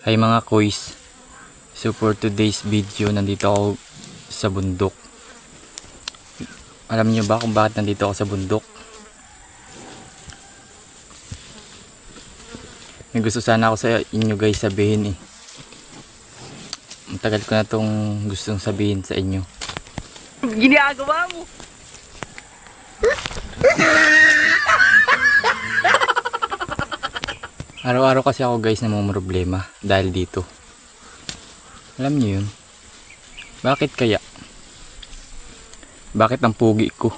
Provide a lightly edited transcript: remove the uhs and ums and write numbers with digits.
Hi mga koys. So for today's video, nandito ako sa bundok. Alam niyo ba kung bakit nandito ako sa bundok? May gusto sana ako sa inyo guys sabihin eh. Matagal ko na tong gustong sabihin sa inyo. Ginagawa mo. Araw-araw kasi ako guys namumroblema dahil dito. Alam niyo yun? Bakit kaya? Bakit ang pugi ko?